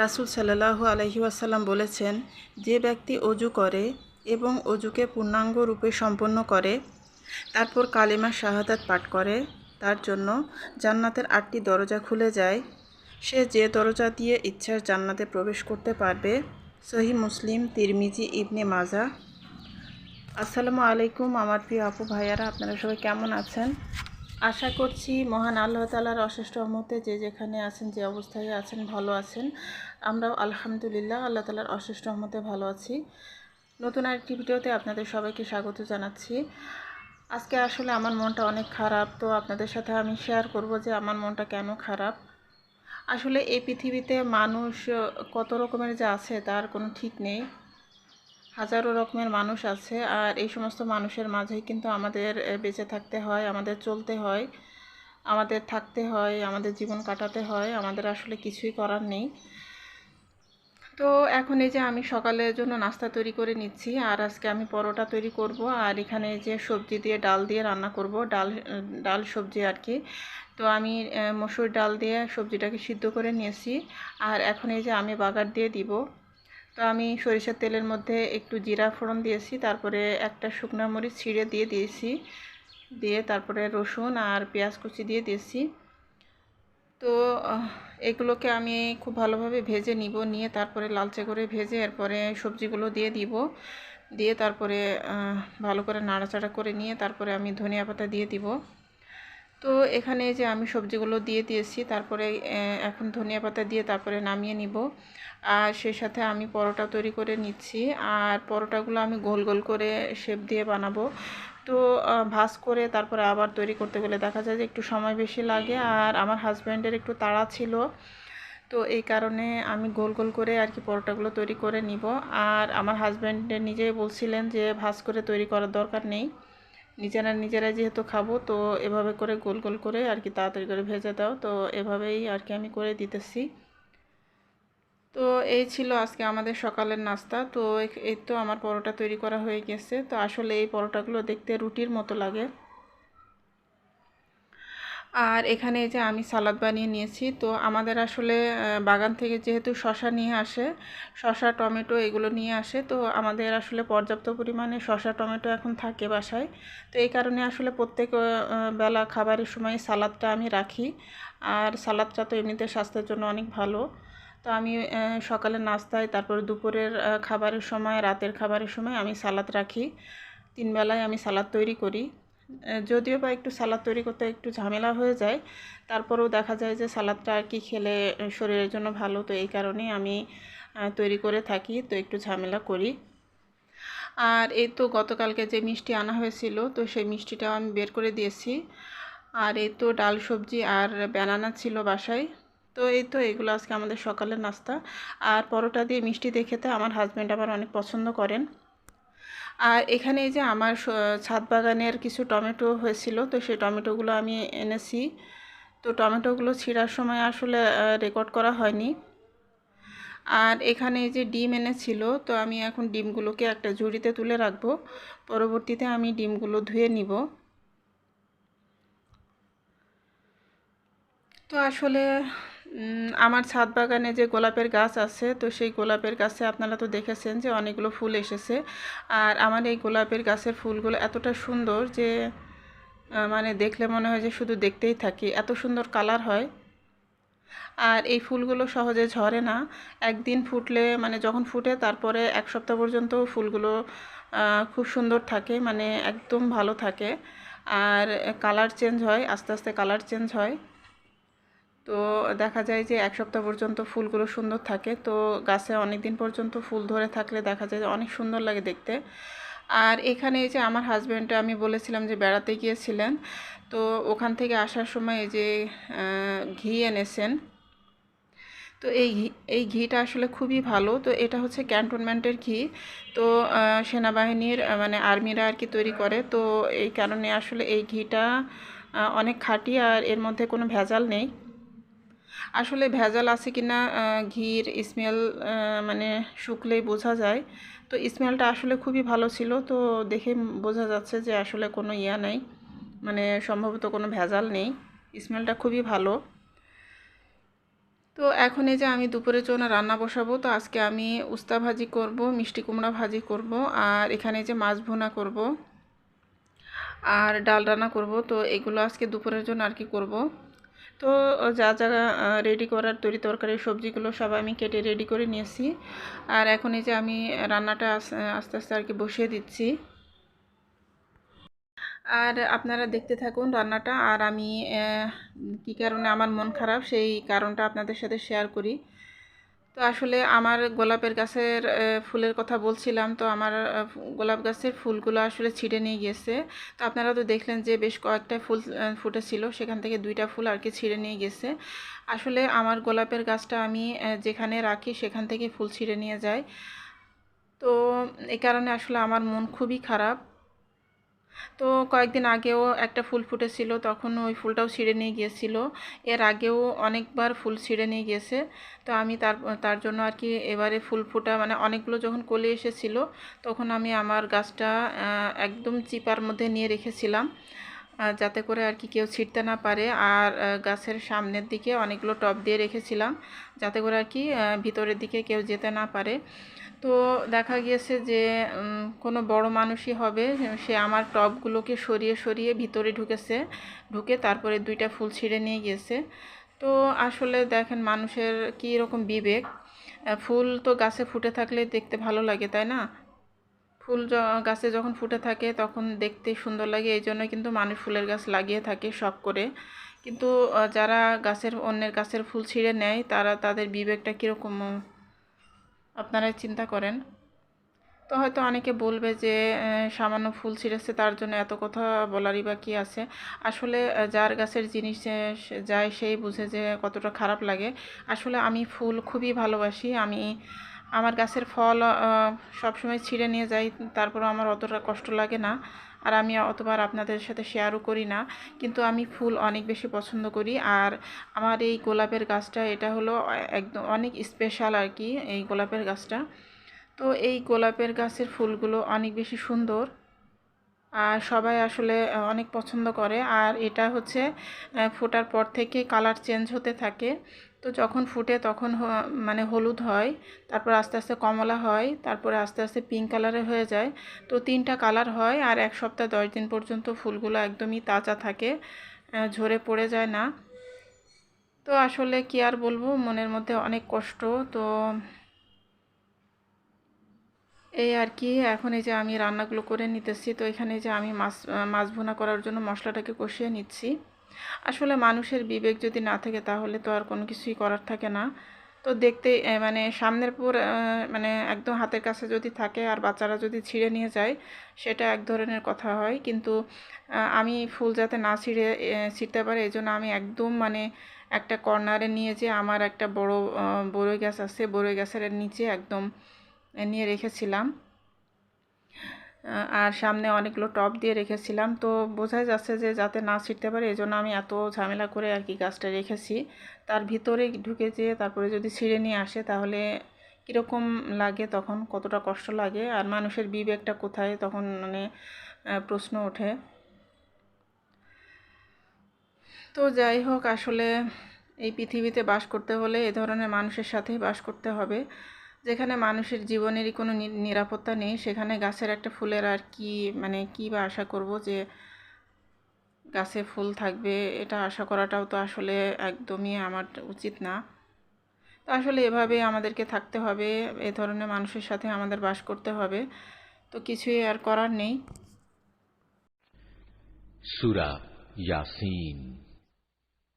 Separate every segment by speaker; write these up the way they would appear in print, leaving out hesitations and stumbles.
Speaker 1: রাসূল সাল্লাল্লাহু আলাইহি ওয়াসাল্লাম বলেছেন, যে ব্যক্তি অজু করে এবং অজুকে পূর্ণাঙ্গ রূপে সম্পন্ন করে, তারপর কালিমা শাহাদাত পাঠ করে, তার জন্য জান্নাতের 8টি দরজা খুলে যায়। সে যে দরজা দিয়ে ইচ্ছার জান্নাতে প্রবেশ করতে পারবে। সহিহ মুসলিম, তিরমিজি, ইবনে মাজাহ। আসসালামু আলাইকুম আমার প্রিয় আপু ভাইয়ারা, আপনারা সবাই কেমন আছেন? আশা করছি মহান আল্লাহ তাআলার অশেষ রহমতে যে যেখানে আছেন, যে অবস্থায় আছেন, ভালো আছেন। আমরাও আলহামদুলিল্লাহ আল্লাহ তাআলার অশেষ রহমতে ভালো আছি। নতুন আরেকটি ভিডিওতে আপনাদের সবাইকে স্বাগত জানাচ্ছি। আজকে আসলে আমার মনটা অনেক খারাপ, তো আপনাদের সাথে আমি শেয়ার করব যে আমার মনটা কেন খারাপ। আসলে এই পৃথিবীতে মানুষ কত রকমের যে আছে তার কোনো ঠিক নেই। হাজারো রকমের মানুষ আছে, আর এই সমস্ত মানুষের মাঝেই কিন্তু আমাদের বেঁচে থাকতে হয়, আমাদের চলতে হয়, আমাদের থাকতে হয়, আমাদের জীবন কাটাতে হয়। আমাদের আসলে কিছুই করার নেই। তো এখন এই যে আমি সকালের জন্য নাস্তা তৈরি করে নিচ্ছি, আর আজকে আমি পরোটা তৈরি করব, আর এখানে যে সবজি দিয়ে ডাল দিয়ে রান্না করব, ডাল সবজি আর কি। তো আমি মসুর ডাল দিয়ে সবজিটাকে সিদ্ধ করে নিয়েছি, আর এখন এই যে আমি বাগার দিয়ে দিব। তো আমি সরিষার তেলের মধ্যে একটু জিরা ফোড়ন দিয়েছি, তারপরে একটা শুকনো মরিচ ছিঁড়ে দিয়েছি, দিয়ে তারপরে রসুন আর পেঁয়াজ কুচি দিয়ে দিয়েছি। তো এগুলোকে আমি খুব ভালোভাবে ভেজে নিয়ে তারপরে লালচে করে ভেজে এরপরে সবজিগুলো দিয়ে দিব, দিয়ে তারপরে ভালো করে নাড়াচাড়া করে নিয়ে তারপরে আমি ধনিয়া পাতা দিয়ে দিব। তো এখানে যে আমি সবজিগুলো দিয়ে দিয়েছি, তারপরে এখন ধনিয়া পাতা দিয়ে তারপরে নামিয়ে নিব। আর সেই সাথে আমি পরোটা তৈরি করে নিচ্ছি, আর পরোটাগুলো আমি গোল গোল করে শেপ দিয়ে বানাবো। তো ভাজ করে তারপরে আবার তৈরি করতে গেলে দেখা যায় যে একটু সময় বেশি লাগে, আর আমার হাজব্যান্ডের একটু তাড়া ছিল, তো এই কারণে আমি গোল গোল করে আর কি পরোটাগুলো তৈরি করে নিব। আর আমার হাজব্যান্ড নিজেই বলছিলেন যে ভাজ করে তৈরি করার দরকার নেই, নিজেরাই যেহেতু খাবো, তো এভাবে করে গোল গোল করে আর কি তাড়াতাড়ি করে ভেজে দাও। তো এভাবেই আর কি আমি করে দিতেছি। তো এই ছিল আজকে আমাদের সকালের নাস্তা। তো এই তো আমার পরোটা তৈরি করা হয়ে গেছে। তো আসলে এই পরোটাগুলো দেখতে রুটির মতো লাগে। আর এখানে এই যে আমি সালাদ বানিয়ে নিয়েছি। তো আমাদের আসলে বাগান থেকে যেহেতু শশা নিয়ে আসে, শশা টমেটো এগুলো নিয়ে আসে, তো আমাদের আসলে পর্যাপ্ত পরিমাণে শশা টমেটো এখন থাকে বাসায়। তো এই কারণে আসলে প্রত্যেক বেলা খাবারের সময় সালাদটা আমি রাখি। আর সালাদটা তো এমনিতে স্বাস্থ্যের জন্য অনেক ভালো। তো আমি সকালের নাস্তায়, তারপরে দুপুরের খাবারের সময়, রাতের খাবারের সময় আমি সালাদ রাখি। 3 বেলায় আমি সালাদ তৈরি করি। যদিও বা একটু সালাদ তৈরি করতে একটু ঝামেলা হয়ে যায়, তারপরেও দেখা যায় যে সালাদটা আর কি খেলে শরীরের জন্য ভালো। তো এই কারণেই আমি তৈরি করে থাকি, তো একটু ঝামেলা করি। আর এই তো গতকালকে যে মিষ্টি আনা হয়েছিল, তো সেই মিষ্টিটাও আমি বের করে দিয়েছি। আর এই তো ডাল সবজি আর ব্যানানা ছিল বাসায়। তো এই তো এগুলো আজকে আমাদের সকালের নাস্তা। আর পরোটা দিয়ে মিষ্টি দিয়ে খেতে আমার হাজব্যান্ড আবার অনেক পছন্দ করেন। আর এখানে এই যে আমার ছাদ বাগানের কিছু টমেটো হয়েছিল, তো সেই টমেটোগুলো আমি এনেছি। তো টমেটোগুলো ছিঁড়ার সময় আসলে রেকর্ড করা হয়নি। আর এখানে এই যে ডিম এনেছিল, তো আমি এখন ডিমগুলোকে একটা ঝুড়িতে তুলে রাখবো, পরবর্তীতে আমি ডিমগুলো ধুয়ে নিব। তো আসলে আমার ছাদ বাগানে যে গোলাপের গাছ আছে, তো সেই গোলাপের গাছে আপনারা তো দেখেছেন যে অনেকগুলো ফুল এসেছে। আর আমার এই গোলাপের গাছের ফুলগুলো এতটা সুন্দর যে মানে দেখলে মনে হয় যে শুধু দেখতেই থাকি, এত সুন্দর কালার হয়। আর এই ফুলগুলো সহজে ঝরে না, একদিন ফুটলে মানে যখন ফুটে তারপরে 1 সপ্তাহ পর্যন্ত ফুলগুলো খুব সুন্দর থাকে, মানে একদম ভালো থাকে। আর কালার চেঞ্জ হয়, আস্তে আস্তে কালার চেঞ্জ হয়। তো দেখা যায় যে 1 সপ্তাহ পর্যন্ত ফুলগুলো সুন্দর থাকে। তো গাছে অনেক দিন পর্যন্ত ফুল ধরে থাকলে দেখা যায় যে অনেক সুন্দর লাগে দেখতে। আর এখানে এই যে আমার হাজব্যান্ড, আমি বলেছিলাম যে বেড়াতে গিয়েছিলেন, তো ওখান থেকে আসার সময় এই যে ঘি এনেছেন। তো এই ঘিটা আসলে খুবই ভালো। তো এটা হচ্ছে ক্যান্টনমেন্টের ঘি। তো সেনাবাহিনীর মানে আর্মিরা আর কি তৈরি করে। তো এই কারণে আসলে এই ঘিটা অনেক খাঁটি, আর এর মধ্যে কোনো ভেজাল নেই। আসলে ভেজাল আছে কিনা ঘির স্মেল মানে শুকলেই বোঝা যায়। তো স্মেলটা আসলে খুবই ভালো ছিল, তো দেখে বোঝা যাচ্ছে যে আসলে কোনো ইয়া নেই, মানে সম্ভবত কোনো ভেজাল নেই, স্মেলটা খুবই ভালো। তো এখন এই যে আমি দুপুরের জন্য রান্না বসাবো। তো আজকে আমি উস্তা ভাজি করব, মিষ্টি কুমড়া ভাজি করব, আর এখানে যে মাছ ভুনা করব আর ডাল রান্না করব। তো এগুলো আজকে দুপুরের জন্য আর কি করব। তো যা যা রেডি করার তরি তরকারি সবজিগুলো সব আমি কেটে রেডি করে নিয়েছি। আর এখন এই যে আমি রান্নাটা আস্তে আস্তে আর কি বসিয়ে দিচ্ছি। আর আপনারা দেখতে থাকুন রান্নাটা। আর আমি কী কারণে আমার মন খারাপ সেই কারণটা আপনাদের সাথে শেয়ার করি। তো আসলে আমার গোলাপের গাছের ফুলের কথা বলছিলাম। তো আমার গোলাপ গাছের ফুলগুলো আসলে ছিঁড়ে নিয়ে গেছে। তো আপনারা তো দেখলেন যে বেশ কয়েকটা ফুল ফুটেছিল, সেখান থেকে 2টা ফুল আর কি ছিঁড়ে নিয়ে গেছে। আসলে আমার গোলাপের গাছটা আমি যেখানে রাখি সেখান থেকে ফুল ছিঁড়ে নিয়ে যায়। তো এই কারণে আসলে আমার মন খুবই খারাপ। তো কয়েকদিন আগেও একটা ফুল ফুটেছিল, তখন ওই ফুলটাও ছিঁড়ে নিয়ে গিয়েছিল। এর আগেও অনেকবার ফুল ছিঁড়ে নিয়ে গেছে। তো আমি তার জন্য আর কি এবারে ফুল ফোটা মানে অনেকগুলো যখন কলি এসেছিল, তখন আমি আমার গাছটা একদম চিপার মধ্যে নিয়ে রেখেছিলাম, যাতে করে আর কি কেউ ছিঁড়তে না পারে। আর গাছের সামনের দিকে অনেকগুলো টব দিয়ে রেখেছিলাম, যাতে করে আর কি ভিতরের দিকে কেউ যেতে না পারে। তো দেখা গিয়েছে যে কোনো বড় মানুষই হবে, সে আমার টবগুলোকে সরিয়ে সরিয়ে ভিতরে ঢুকে তারপরে 2টা ফুল ছিঁড়ে নিয়ে গিয়েছে। তো আসলে দেখেন মানুষের কী রকম বিবেক। ফুল তো গাছে ফুটে থাকলে দেখতে ভালো লাগে, তাই না? ফুল গাছে যখন ফুটে থাকে তখন দেখতে সুন্দর লাগে, এই জন্য কিন্তু মানুষ ফুলের গাছ লাগিয়ে থাকে শখ করে। কিন্তু যারা অন্যের গাছের ফুল ছিঁড়ে নেয় তাদের বিবেকটা কীরকম আপনারা চিন্তা করেন। তো হয়তো অনেকে বলবে যে সামান্য ফুল ছিঁড়েছে তার জন্য এত কথা বলারই বা কী আছে। আসলে যার গাছের জিনিস যায় সেই বুঝে যে কতটা খারাপ লাগে। আসলে আমি ফুল খুবই ভালোবাসি। আমার গাছের ফল সবসময় ছিঁড়ে নিয়ে যাই, তারপরও আমার অতটা কষ্ট লাগে না। আর আমি অতবার আপনাদের সাথে শেয়ারও করি না। কিন্তু আমি ফুল অনেক বেশি পছন্দ করি। আর আমার এই গোলাপের গাছটা এটা হলো একদম অনেক স্পেশাল আর কি, এই গোলাপের গাছটা। তো এই গোলাপের গাছের ফুলগুলো অনেক বেশি সুন্দর, আর সবাই আসলে অনেক পছন্দ করে। আর এটা হচ্ছে ফোটার পর থেকে কালার চেঞ্জ হতে থাকে। তো যখন ফুটে তখন মানে হলুদ হয়, তারপর আস্তে আস্তে কমলা হয়, তারপরে আস্তে আস্তে পিঙ্ক কালারে হয়ে যায়। তো 3টা কালার হয়। আর 1 সপ্তাহ 10 দিন পর্যন্ত ফুলগুলো একদমই তাজা থাকে, ঝরে পড়ে যায় না। তো আসলে কি আর বলবো, মনের মধ্যে অনেক কষ্ট। তো এই আর কি, এখন এই যে আমি রান্নাগুলো করে নিতেছি। তো এখানে যে আমি মাছ ভুনা করার জন্য মশলাটাকে কষিয়ে নিচ্ছি। আসলে মানুষের বিবেক যদি না থাকে তাহলে তো আর কোনো কিছুই করার থাকে না। তো দেখতে মানে সামনের পর মানে একদম হাতের কাছে যদি থাকে আর বাচ্চারা যদি ছিঁড়ে নিয়ে যায়, সেটা এক ধরনের কথা হয়। কিন্তু আমি ফুল যাতে না ছিঁড়তে পারে এই জন্য আমি একদম মানে একটা কর্নারে নিয়ে যে আমার একটা বড় বড়ই গাছ আছে, বড়ই গাছের নিচে একদম নিয়ে রেখেছিলাম। আর সামনে অনেকগুলো টব দিয়ে রেখেছিলাম। তো বোঝাই যাচ্ছে যে যাতে না ছিঁড়তে পারে এই জন্য আমি এত ঝামেলা করে আর কি গাছটা রেখেছি। তার ভিতরে ঢুকে যেয়ে তারপরে যদি ছিঁড়ে নিয়ে আসে তাহলে কীরকম লাগে, তখন কতটা কষ্ট লাগে। আর মানুষের বিবেকটা কোথায় তখন মানে প্রশ্ন ওঠে। তো যাই হোক, আসলে এই পৃথিবীতে বাস করতে হলে এ ধরনের মানুষের সাথেই বাস করতে হবে। যেখানে মানুষের জীবনেরই কোনো নিরাপত্তা নেই, সেখানে গাছের একটা ফুলের আর কি মানে কী বা আশা করব যে গাছে ফুল থাকবে, এটা আশা করাটাও তো আসলে একদমই আমার উচিত না। তো আসলে এভাবেই আমাদেরকে থাকতে হবে, এ ধরনের মানুষের সাথে আমাদের বাস করতে হবে। তো কিছুই আর করার নেই।
Speaker 2: সূরা ইয়াসিন।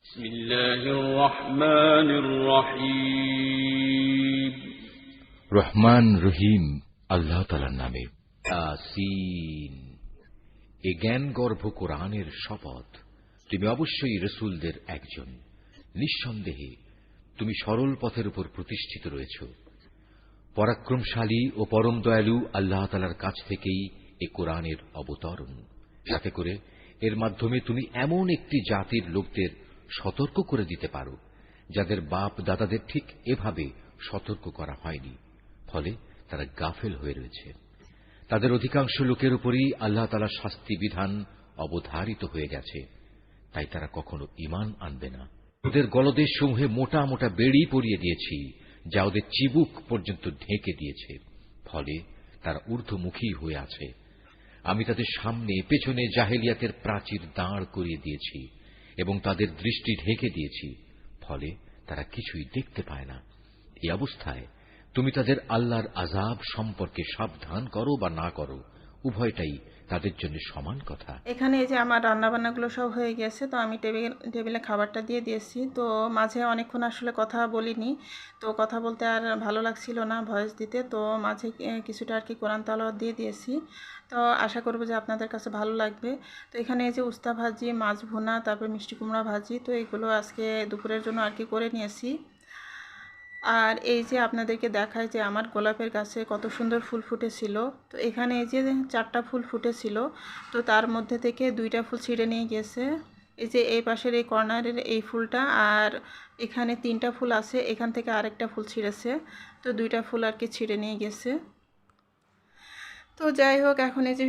Speaker 3: বিসমিল্লাহির রহমানির রহিম।
Speaker 2: রহমান রহিম আল্লাহ তাআলার নামে। ইয়াসিন। এ জ্ঞানগর্ভ কোরআনের শপথ। তুমি অবশ্যই রাসূলদের একজন। নিঃসন্দেহে তুমি সরল পথের উপর প্রতিষ্ঠিত রয়েছ। পরাক্রমশালী ও পরম দয়ালু আল্লাহ তাআলার কাছ থেকেই এ কোরআনের অবতরণ, যাতে করে এর মাধ্যমে তুমি এমন একটি জাতির লোকদের সতর্ক করে দিতে পারো যাদের বাপ দাদাদের ঠিক এভাবে সতর্ক করা হয়নি, ফলে তারা গাফেল হয়ে রয়েছে। তাদের অধিকাংশ লোকের উপরই আল্লাহ তাআলার শাস্তি বিধান অবধারিত হয়ে গেছে, তাই তারা কখনো ঈমান আনবে না। ওদের গলদেশ সমূহে মোটা মোটা বেড়ি পরিয়ে দিয়েছি, যা ওদের চিবুক পর্যন্ত ঢেকে দিয়েছে। ফলে তারা ঊর্ধ্বমুখী হয়ে আছে। আমি তাদের সামনে পেছনে জাহেলিয়াতের প্রাচীর দাঁড় করিয়ে দিয়েছি এবং তাদের দৃষ্টি ঢেকে দিয়েছি। ফলে তারা কিছুই দেখতে পায় না। এই অবস্থায় তুমি তাদের আল্লাহর আযাব সম্পর্কে সাবধান করো বা না করো, উভয়টাই তাদের জন্য সমান কথা।
Speaker 1: এখানে এই যে আমার রান্নাবান্নাগুলো সব হয়ে গেছে, তো আমি টেবিলে খাবারটা দিয়ে দিয়েছি। তো মাঝে অনেকক্ষণ আসলে কথা বলিনি, তো কথা বলতে আর ভালো লাগছিল না ভয়েস দিতে, তো মাঝে কিছুটা আর কি কোরআন তেলাওয়াত দিয়ে দিয়েছি। তো আশা করব যে আপনাদের কাছে ভালো লাগবে। তো এখানে এই যে উস্তা ভাজি, মাছ ভুনা, তারপর মিষ্টি কুমড়া ভাজি, তো এগুলো আজকে দুপুরের জন্য আর কি করে নিয়েছি। আর এই যে আপনাদেরকে দেখায় যে আমার গোলাপের গাছে কত সুন্দর ফুল ফুটেছিল। তো এখানে এই যে 4টা ফুল ফুটেছিল, তো তার মধ্যে থেকে 2টা ফুল ছিঁড়ে নিয়ে গেছে। এই যে এই পাশের এই কর্নারের এই ফুলটা, আর এখানে 3টা ফুল আছে, এখান থেকে আরেকটা ফুল ছিঁড়েছে। তো 2টা ফুল আর কি ছিঁড়ে নিয়ে গেছে। তো যাই হোক, এখন এই যে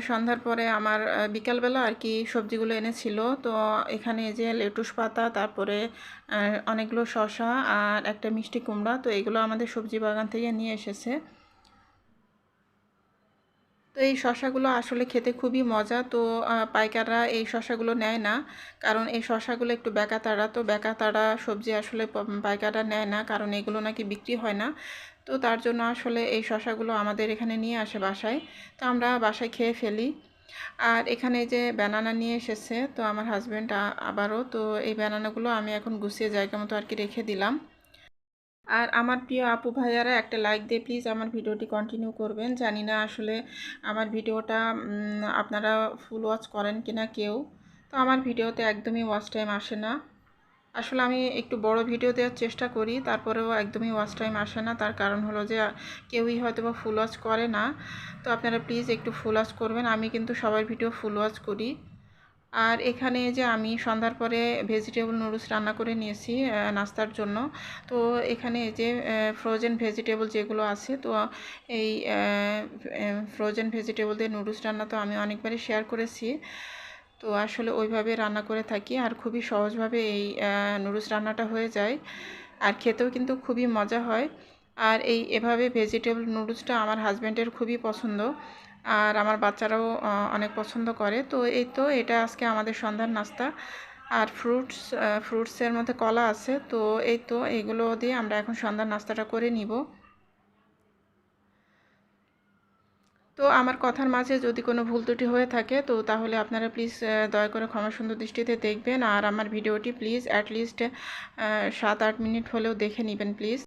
Speaker 1: সন্ধ্যার পরে আমার বিকালবেলা আর কি সবজিগুলো এনেছিল। তো এখানে এই যে লেটুস পাতা, তারপরে অনেকগুলো শসা আর একটা মিষ্টি কুমড়া, তো এগুলো আমাদের সবজি বাগান থেকে নিয়ে এসেছে। তো এই শসাগুলো আসলে খেতে খুবই মজা। তো পাইকাররা এই শসাগুলো নেয় না, কারণ এই শসাগুলো একটু বেকাতাড়া। তো বেকাতাড়া সবজি আসলে পাইকাররা নেয় না, কারণ এগুলো নাকি বিক্রি হয় না। তো তার জন্য আসলে এই শসাগুলো আমাদের এখানে নিয়ে আসে বাসায়, তো আমরা বাসায় খেয়ে ফেলি। আর এখানে যে ব্যানানা নিয়ে এসেছে, তো আমার হাজব্যান্ড আবারও, তো এই ব্যানানাগুলো আমি এখন গুছিয়ে জায়গা মতো আর কি রেখে দিলাম। আর আমার প্রিয় আপু ভাইয়ারা একটা লাইক দিয়ে প্লিজ আমার ভিডিওটি কন্টিনিউ করবেন। জানি না আসলে আমার ভিডিওটা আপনারা ফুল ওয়াচ করেন কিনা কেউ। তো আমার ভিডিওতে একদমই ওয়াচ টাইম আসে না। আসলে আমি একটু বড় ভিডিও দেওয়ার চেষ্টা করি, তারপরেও একদমই ওয়াচ টাইম আসে না। তার কারণ হলো যে কেউই হয়তো বা ফুল ওয়াচ করে না। তো আপনারা প্লিজ একটু ফুল ওয়াচ করবেন। আমি কিন্তু সবার ভিডিও ফুল ওয়াচ করি। আর এখানে যে আমি সন্ধ্যার পরে ভেজিটেবল নুডলস রান্না করে নিয়েছি নাস্তার জন্য। তো এখানে যে ফ্রোজেন ভেজিটেবল যেগুলো আছে, তো এই ফ্রোজেন ভেজিটেবল দিয়ে নুডলস রান্না তো আমি অনেকবারই শেয়ার করেছি। তো আসলে ওইভাবে রান্না করে থাকি, আর খুবই সহজভাবে এই নুডলস রান্নাটা হয়ে যায়, আর খেতেও কিন্তু খুবই মজা হয়। আর এভাবে ভেজিটেবল নুডলসটা আমার হাজব্যান্ডের খুবই পছন্দ, আর আমার বাচ্চারাও অনেক পছন্দ করে। তো এই তো এটা আজকে আমাদের সন্ধ্যার নাস্তা। আর ফ্রুটসের মধ্যে কলা আছে, তো এই তো এইগুলো দিয়ে আমরা এখন সন্ধ্যার নাস্তাটা করে নিব। তো আমার কথার মাঝে যদি কোনো ভুল ত্রুটি হয়ে থাকে, তো তাহলে আপনারা প্লিজ দয়া করে ক্ষমা সুন্দর দৃষ্টিতে দেখবেন। আর আমার ভিডিওটি প্লিজ অ্যাটলিস্ট 7-8 মিনিট হলেও দেখে নেবেন প্লিজ।